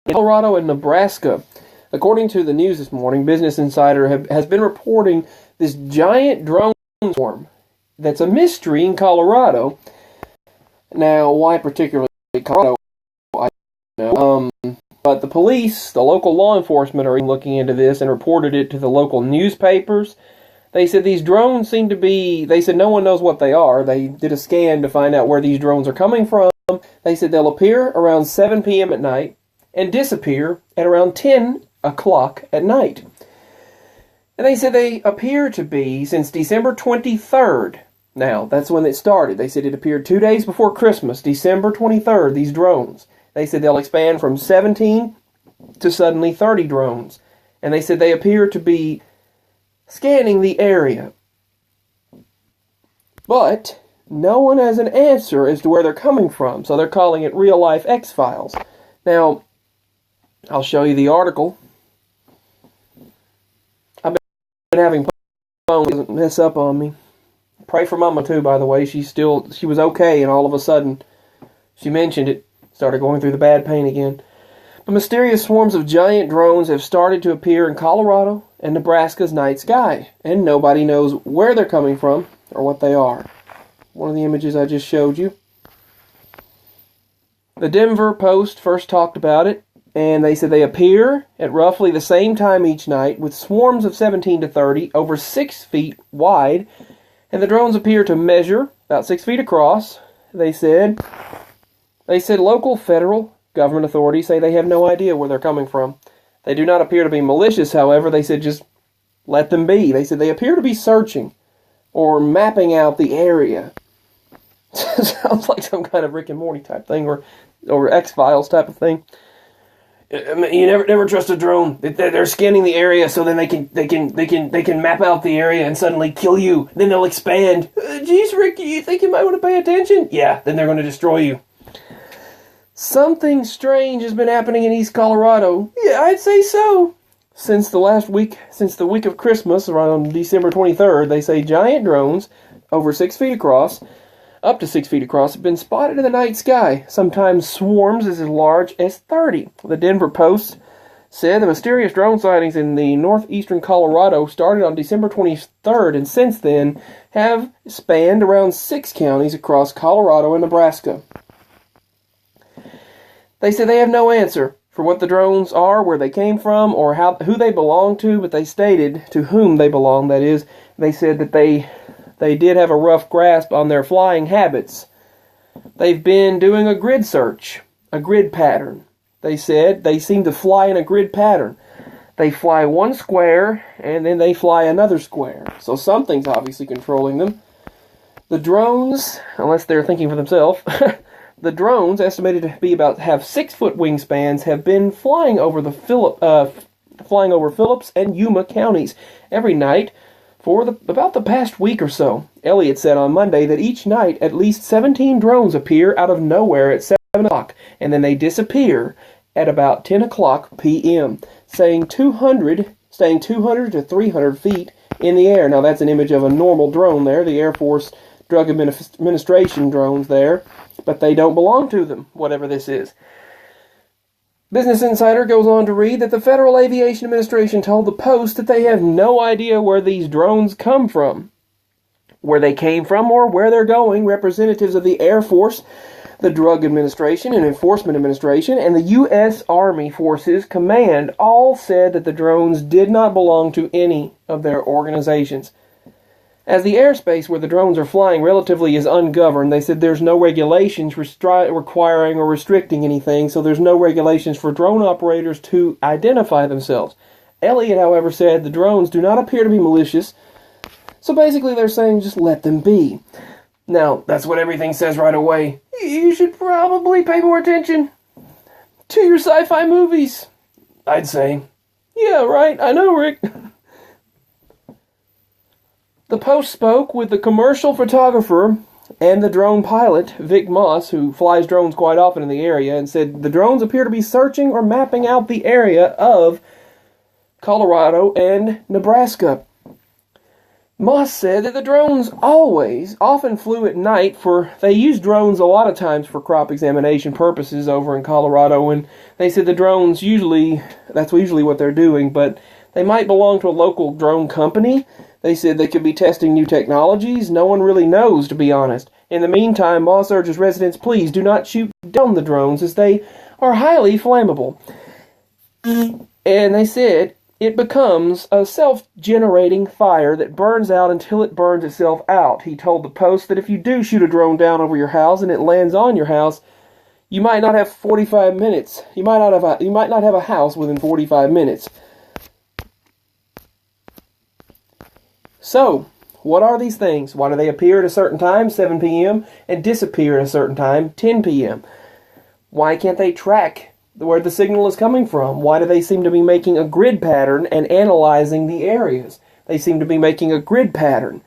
in Colorado and Nebraska. According to the news this morning, Business Insider has been reporting this giant drone swarm that's a mystery in Colorado. Now, why particularly Colorado, I don't know. But the police, the local law enforcement, are looking into this and reported it to the local newspapers. They said these drones seem to be, they said no one knows what they are. They did a scan to find out where these drones are coming from. They said they'll appear around 7 p.m. at night and disappear at around 10 o'clock at night. And they said they appear to be since December 23rd. Now, that's when it started. They said it appeared 2 days before Christmas, December 23rd, these drones. They said they'll expand from 17 to suddenly 30 drones. And they said they appear to be scanning the area. But no one has an answer as to where they're coming from, so they're calling it real-life X-Files. Now, I'll show you the article. I've been having phone doesn't mess up on me. Pray for Mama too, by the way. She was okay, and all of a sudden, she mentioned it, started going through the bad pain again. But mysterious swarms of giant drones have started to appear in Colorado and Nebraska's night sky, and nobody knows where they're coming from or what they are. One of the images I just showed you. The Denver Post first talked about it, and they said they appear at roughly the same time each night with swarms of 17 to 30 over 6 feet wide, and the drones appear to measure about 6 feet across. They said local federal government authorities say they have no idea where they're coming from. They do not appear to be malicious, however. They said just let them be. They said they appear to be searching or mapping out the area. Sounds like some kind of Rick and Morty type thing or X-Files type of thing. I mean, you never trust a drone. They're scanning the area so then they can map out the area and suddenly kill you. Then they'll expand. Geez, Rick, you think you might want to pay attention? Yeah, then they're going to destroy you. Something strange has been happening in East Colorado. Yeah, I'd say so. Since the week of Christmas, around December 23rd, they say giant drones over 6 feet across, up to 6 feet across, have been spotted in the night sky, sometimes swarms as large as 30. The Denver Post said the mysterious drone sightings in the northeastern Colorado started on December 23rd, and since then have spanned around 6 counties across Colorado and Nebraska. They say they have no answer for what the drones are, where they came from, or who they belong to, but they stated to whom they belong, that is. They said that they did have a rough grasp on their flying habits. They've been doing a grid search, a grid pattern. They said they seem to fly in a grid pattern. They fly one square, and then they fly another square. So something's obviously controlling them. The drones, unless they're thinking for themselves, the drones, estimated to be have 6-foot wingspans, have been flying over Phillips and Yuma counties every night for about the past week or so. Elliott said on Monday that each night at least 17 drones appear out of nowhere at 7 o'clock, and then they disappear at about 10 o'clock p.m., staying 200 to 300 feet in the air. Now that's an image of a normal drone there, the Air Force Drug Administration drones there, but they don't belong to them, whatever this is. Business Insider goes on to read that the Federal Aviation Administration told the Post that they have no idea where these drones come from, where they came from, or where they're going. Representatives of the Air Force, the Drug Administration and Enforcement Administration, and the U.S. Army Forces Command all said that the drones did not belong to any of their organizations. As the airspace where the drones are flying relatively is ungoverned, they said there's no regulations requiring or restricting anything, so there's no regulations for drone operators to identify themselves. Elliott, however, said the drones do not appear to be malicious, so basically they're saying just let them be. Now, that's what everything says right away. You should probably pay more attention to your sci-fi movies, I'd say. Yeah, right, I know, Rick. The Post spoke with the commercial photographer and the drone pilot, Vic Moss, who flies drones quite often in the area, and said the drones appear to be searching or mapping out the area of Colorado and Nebraska. Moss said that the drones often flew at night they use drones a lot of times for crop examination purposes over in Colorado, and they said the drones that's usually what they're doing, but they might belong to a local drone company. They said they could be testing new technologies. No one really knows, to be honest. In the meantime, Moss urges residents, please do not shoot down the drones as they are highly flammable. And they said it becomes a self-generating fire that burns out until it burns itself out. He told the Post that if you do shoot a drone down over your house and it lands on your house, you might not have 45 minutes. You might not have a house within 45 minutes. So, what are these things? Why do they appear at a certain time, 7 p.m., and disappear at a certain time, 10 p.m.? Why can't they track where the signal is coming from? Why do they seem to be making a grid pattern and analyzing the areas? They seem to be making a grid pattern.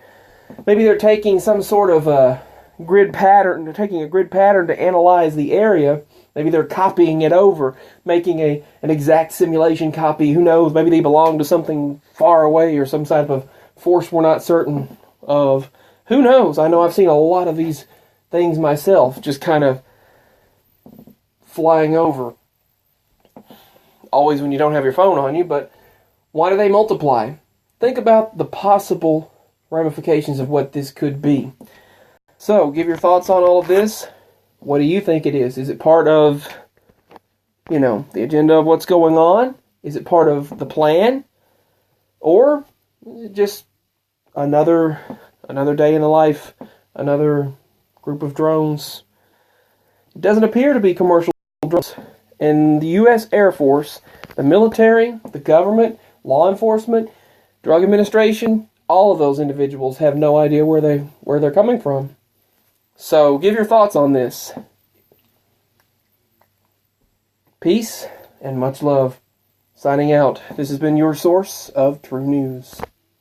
Maybe they're taking some sort of a grid pattern. They're taking a grid pattern to analyze the area. Maybe they're copying it over, making an exact simulation copy. Who knows? Maybe they belong to something far away or some type of force we're not certain of. Who knows? I know I've seen a lot of these things myself, just kind of flying over. Always when you don't have your phone on you, but why do they multiply? Think about the possible ramifications of what this could be. So, give your thoughts on all of this. What do you think it is? Is it part of, the agenda of what's going on? Is it part of the plan? Or is it just another day in the life, another group of drones? It doesn't appear to be commercial drones. And the U.S. Air Force, the military, the government, law enforcement, drug administration, all of those individuals have no idea where they're coming from. So give your thoughts on this. Peace and much love. Signing out. This has been your source of true news.